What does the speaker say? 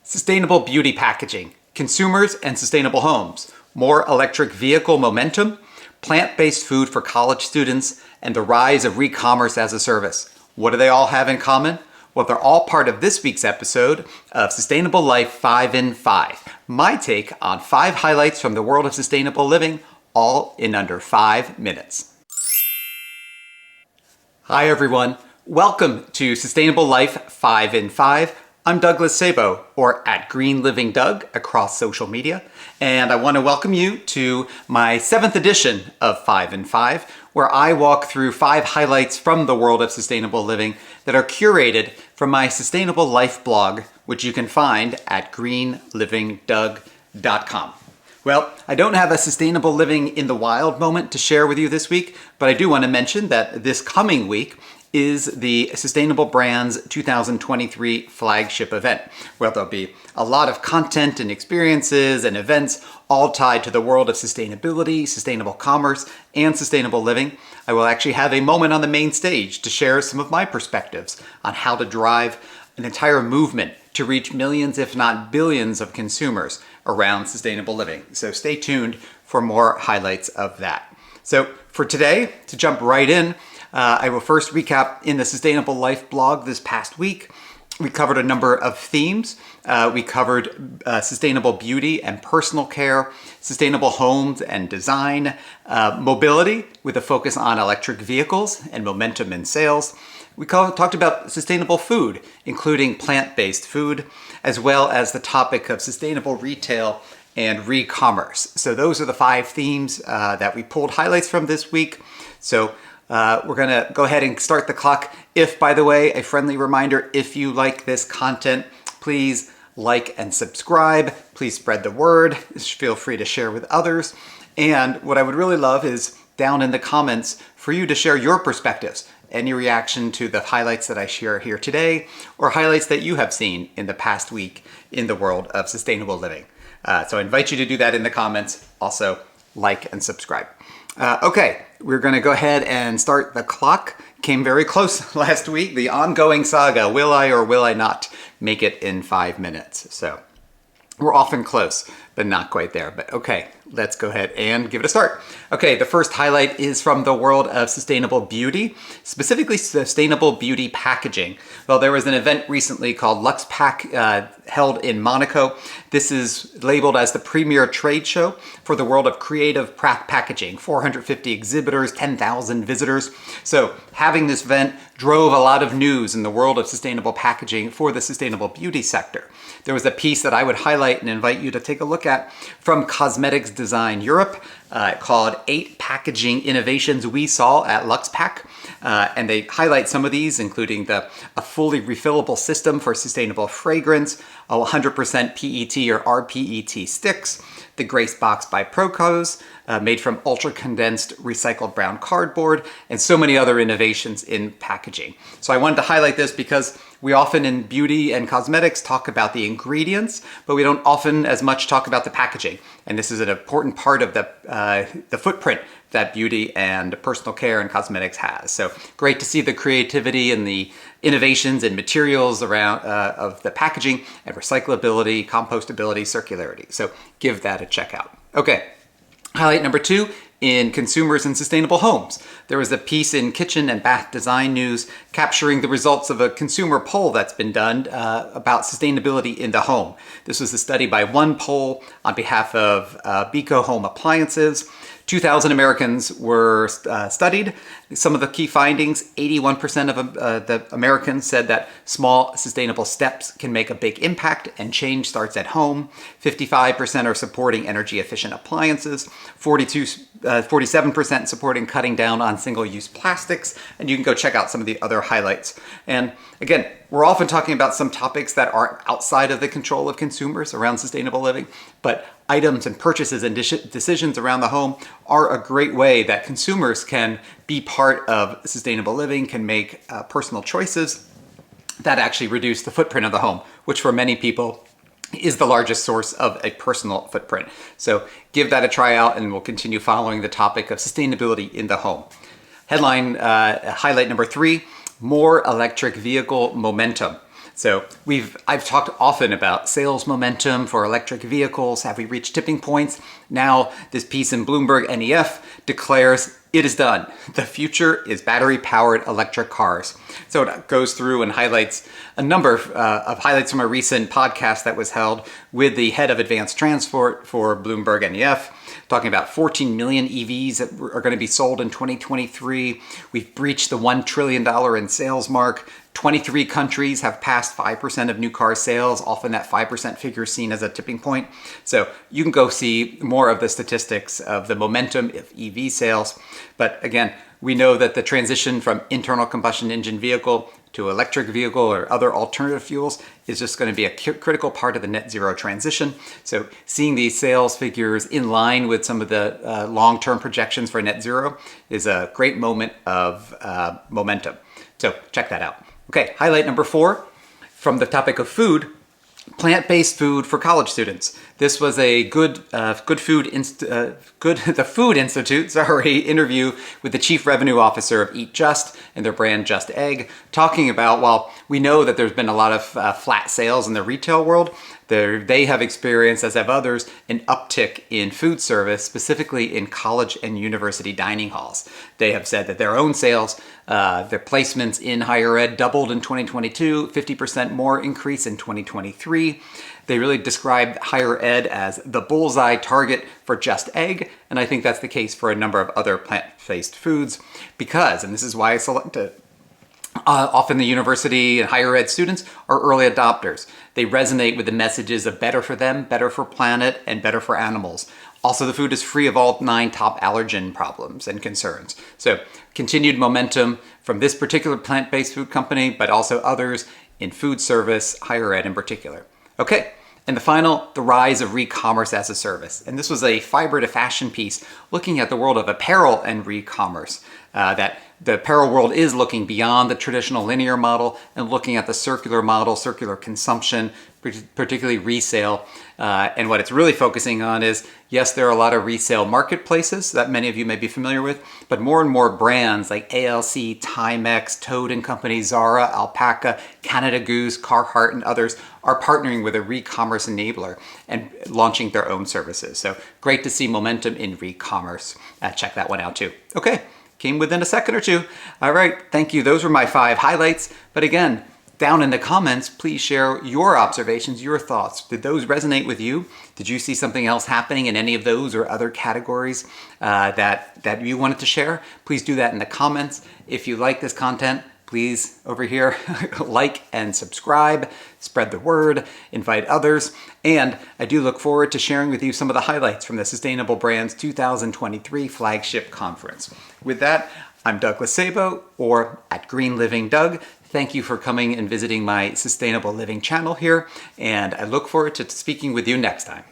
Sustainable beauty packaging, consumers and sustainable homes, more electric vehicle momentum, plant-based food for college students, and the rise of Recommerce-as-a-Service. What do they all have in common? Well, they're all part of this week's episode of Sustainable Life 5 in 5. My take on 5 highlights from the world of sustainable living, all in under 5 minutes. Hi everyone, welcome to Sustainable Life 5 in 5. I'm Douglas Sabo, or at Green Living Doug across social media, and I want to welcome you to my 7th edition of 5 in 5, where I walk through 5 highlights from the world of sustainable living that are curated from my Sustainable Life blog, which you can find at greenlivingdoug.com. Well, I don't have a sustainable living in the wild moment to share with you this week, but I do want to mention that this coming week is the Sustainable Brands 2023 flagship event, where there'll be a lot of content and experiences and events all tied to the world of sustainability, sustainable commerce, and sustainable living. I will actually have a moment on the main stage to share some of my perspectives on how to drive an entire movement to reach millions, if not billions, of consumers around sustainable living. So stay tuned for more highlights of that. So for today, to jump right in, I will first recap in the Sustainable Life blog this past week. We covered a number of themes. We covered sustainable beauty and personal care, sustainable homes and design, mobility with a focus on electric vehicles and momentum in sales. We talked about sustainable food, including plant-based food, as well as the topic of sustainable retail and re-commerce. So those are the 5 themes that we pulled highlights from this week. So we're gonna go ahead and start the clock. If, by the way, a friendly reminder, if you like this content, please like and subscribe. Please spread the word. Feel free to share with others. And what I would really love is down in the comments for you to share your perspectives, any reaction to the highlights that I share here today, or highlights that you have seen in the past week in the world of sustainable living. So I invite you to do that in the comments. Also, like and subscribe. Okay, we're going to go ahead and start the clock. Came very close last week. The ongoing saga, will I or will I not make it in 5 minutes? So we're often close, but not quite there. But okay, let's go ahead and give it a start. Okay, the first highlight is from the world of sustainable beauty, specifically sustainable beauty packaging. Well, there was an event recently called LuxPack held in Monaco. This is labeled as the premier trade show for the world of creative packaging. 450 exhibitors, 10,000 visitors. So having this event drove a lot of news in the world of sustainable packaging for the sustainable beauty sector. There was a piece that I would highlight and invite you to take a look at from Cosmetics Design Europe called 8 Packaging Innovations We Saw at LuxPack. And they highlight some of these, including a fully refillable system for sustainable fragrance, 100% PET or rPET sticks, the Grace Box by ProCos, made from ultra-condensed recycled brown cardboard, and so many other innovations in packaging. So I wanted to highlight this because we often in beauty and cosmetics talk about the ingredients, but we don't often as much talk about the packaging. And this is an important part of the footprint that beauty and personal care and cosmetics has. So great to see the creativity and the innovations and materials around of the packaging and recyclability, compostability, circularity. So give that a check out. Okay, highlight number 2 in consumers and sustainable homes. There was a piece in Kitchen and Bath Design News capturing the results of a consumer poll that's been done about sustainability in the home. This was a study by One Poll on behalf of Beko Home Appliances. 2,000 Americans were studied. Some of the key findings: 81% of the Americans said that small sustainable steps can make a big impact and change starts at home. 55% are supporting energy efficient appliances. 47% supporting cutting down on single-use plastics. And you can go check out some of the other highlights. And again, we're often talking about some topics that are outside of the control of consumers around sustainable living, but items and purchases and decisions around the home are a great way that consumers can be part of sustainable living, can make personal choices that actually reduce the footprint of the home, which for many people is the largest source of a personal footprint. So give that a try out, and we'll continue following the topic of sustainability in the home. Headline highlight number 3, more electric vehicle momentum. So I've talked often about sales momentum for electric vehicles. Have we reached tipping points? Now this piece in Bloomberg NEF declares it is done. The future is battery-powered electric cars. So it goes through and highlights a number of highlights from a recent podcast that was held with the head of advanced transport for Bloomberg NEF, talking about 14 million EVs that are going to be sold in 2023. We've breached the $1 trillion in sales mark. 23 countries have passed 5% of new car sales, often that 5% figure seen as a tipping point. So you can go see more of the statistics of the momentum of EV sales. But again, we know that the transition from internal combustion engine vehicle to electric vehicle or other alternative fuels is just going to be a critical part of the net zero transition. So seeing these sales figures in line with some of the long-term projections for net zero is a great moment of momentum. So check that out. Okay, highlight number 4 from the topic of food, plant-based food for college students. This was a the Food Institute interview with the Chief Revenue Officer of Eat Just and their brand Just Egg, talking about, while we know that there's been a lot of flat sales in the retail world, they have experienced, as have others, an uptick in food service, specifically in college and university dining halls. They have said that their own sales, their placements in higher ed doubled in 2022, 50% more increase in 2023. They really described higher ed as the bullseye target for Just Egg, and I think that's the case for a number of other plant-based foods because, and this is why I selected often the university and higher ed students are early adopters. They resonate with the messages of better for them, better for planet, and better for animals. Also, the food is free of all 9 top allergen problems and concerns. So continued momentum from this particular plant-based food company, but also others in food service, higher ed in particular. Okay. And the final, the rise of Recommerce-as-a-Service. And this was a fiber to fashion piece looking at the world of apparel and re-commerce. That the apparel world is looking beyond the traditional linear model and looking at the circular model, circular consumption, particularly resale. And what it's really focusing on is, yes, there are a lot of resale marketplaces that many of you may be familiar with, but more and more brands like A.L.C, Timex, Toad & Company, Zara, Alpaca, Canada Goose, Carhartt, and others are partnering with a re-commerce enabler and launching their own services. So great to see momentum in re-commerce. Check that one out too. Okay, came within a second or two. All right, thank you. Those were my 5 highlights. But again, down in the comments, please share your observations, your thoughts. Did those resonate with you? Did you see something else happening in any of those or other categories that you wanted to share? Please do that in the comments. If you like this content, please, over here, like and subscribe, spread the word, invite others, and I do look forward to sharing with you some of the highlights from the Sustainable Brands 2023 Flagship Conference. With that, I'm Douglas Sabo, or at Green Living Doug. Thank you for coming and visiting my Sustainable Living channel here, and I look forward to speaking with you next time.